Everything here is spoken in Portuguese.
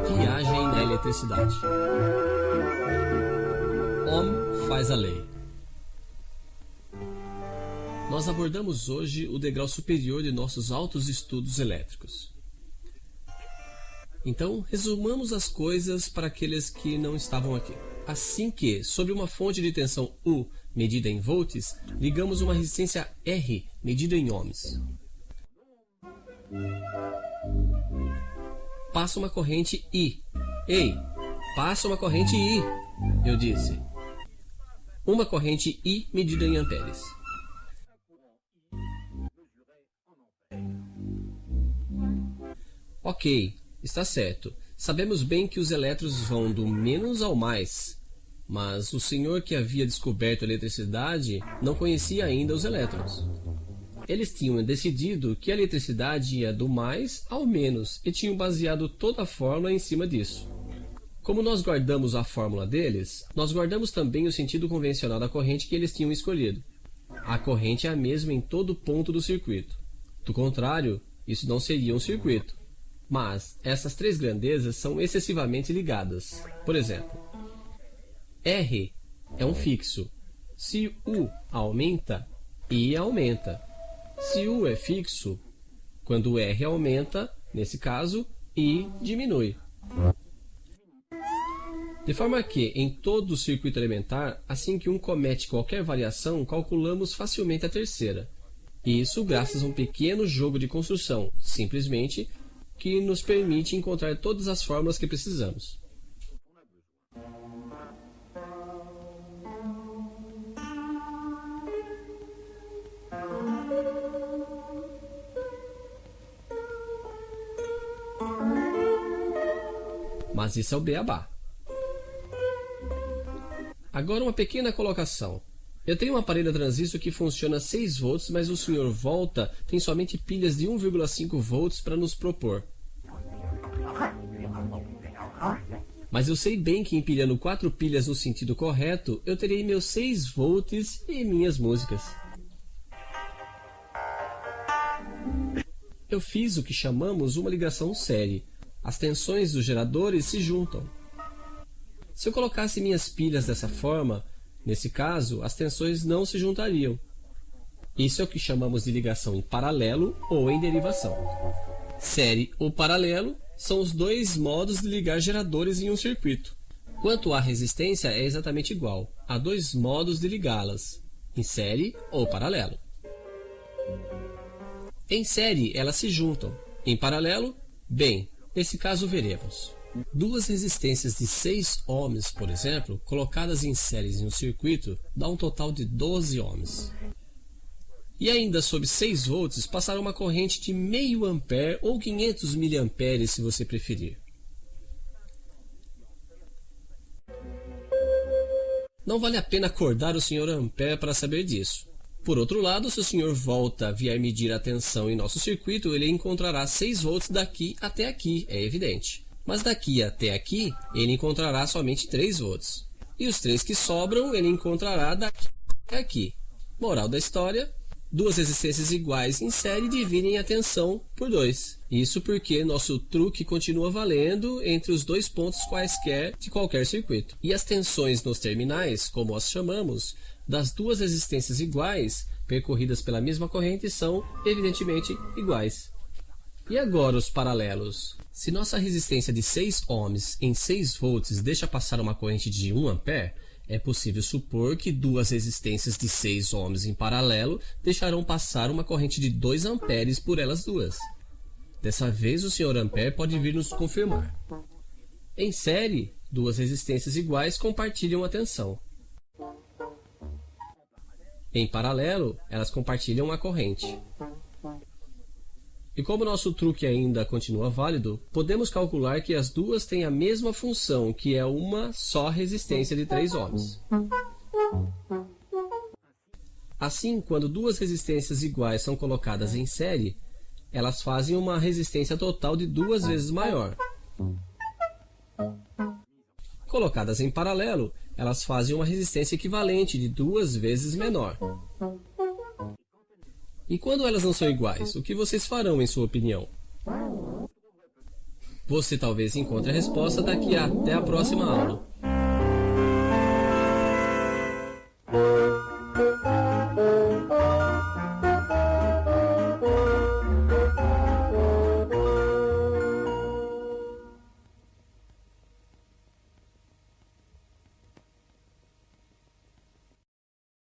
Viagem na eletricidade. Ohm faz a lei. Nós abordamos hoje o degrau superior de nossos altos estudos elétricos. Então, resumamos as coisas para aqueles que não estavam aqui. Assim que, sobre uma fonte de tensão U, medida em volts, ligamos uma resistência R, medida em ohms. Passa uma corrente I. Ei, passa uma corrente I, eu disse. Uma corrente I medida em amperes. Ok, está certo. Sabemos bem que os elétrons vão do menos ao mais, mas o senhor que havia descoberto a eletricidade não conhecia ainda os elétrons. Eles tinham decidido que a eletricidade ia do mais ao menos e tinham baseado toda a fórmula em cima disso. Como nós guardamos a fórmula deles, nós guardamos também o sentido convencional da corrente que eles tinham escolhido. A corrente é a mesma em todo ponto do circuito. Do contrário, isso não seria um circuito. Mas essas três grandezas são excessivamente ligadas. Por exemplo, R é um fixo. Se U aumenta, I aumenta. Se U é fixo, quando R aumenta, nesse caso, I diminui. De forma que, em todo o circuito elementar, assim que um comete qualquer variação, calculamos facilmente a terceira. Isso graças a um pequeno jogo de construção, simplesmente, que nos permite encontrar todas as fórmulas que precisamos. Mas isso é o beabá. Agora uma pequena colocação. Eu tenho um aparelho a transistor que funciona a 6 volts, mas o Sr. Volta tem somente pilhas de 1,5 volts para nos propor. Mas eu sei bem que empilhando 4 pilhas no sentido correto, eu terei meus 6 volts e minhas músicas. Eu fiz o que chamamos uma ligação série. As tensões dos geradores se juntam. Se eu colocasse minhas pilhas dessa forma, nesse caso, as tensões não se juntariam. Isso é o que chamamos de ligação em paralelo ou em derivação. Série ou paralelo são os dois modos de ligar geradores em um circuito. Quanto à resistência, é exatamente igual. Há dois modos de ligá-las, em série ou paralelo. Em série, elas se juntam. Em paralelo, bem, nesse caso veremos. Duas resistências de 6 ohms, por exemplo, colocadas em séries em um circuito, dá um total de 12 ohms. E ainda sob 6 volts, passar uma corrente de meio ampere ou 500 miliamperes, se você preferir. Não vale a pena acordar o Sr. Ampere para saber disso. Por outro lado, se o Sr. Volta vier medir a tensão em nosso circuito, ele encontrará 6 volts daqui até aqui, é evidente. Mas daqui até aqui, ele encontrará somente 3 volts. E os 3 que sobram, ele encontrará daqui até aqui. Moral da história: duas resistências iguais em série dividem a tensão por 2. Isso porque nosso truque continua valendo entre os dois pontos quaisquer de qualquer circuito. E as tensões nos terminais, como as chamamos, das duas resistências iguais, percorridas pela mesma corrente, são, evidentemente, iguais. E agora os paralelos? Se nossa resistência de 6 ohms em 6 volts deixa passar uma corrente de 1 ampere, é possível supor que duas resistências de 6 ohms em paralelo deixarão passar uma corrente de 2 amperes por elas duas. Dessa vez o Sr. Ampere pode vir nos confirmar. Em série, duas resistências iguais compartilham a tensão. Em paralelo, elas compartilham a corrente. E como nosso truque ainda continua válido, podemos calcular que as duas têm a mesma função, que é uma só resistência de 3 ohms. Assim, quando duas resistências iguais são colocadas em série, elas fazem uma resistência total de 2 vezes maior. Colocadas em paralelo, elas fazem uma resistência equivalente de 2 vezes menor. E quando elas não são iguais, o que vocês farão em sua opinião? Você talvez encontre a resposta daqui até a próxima aula.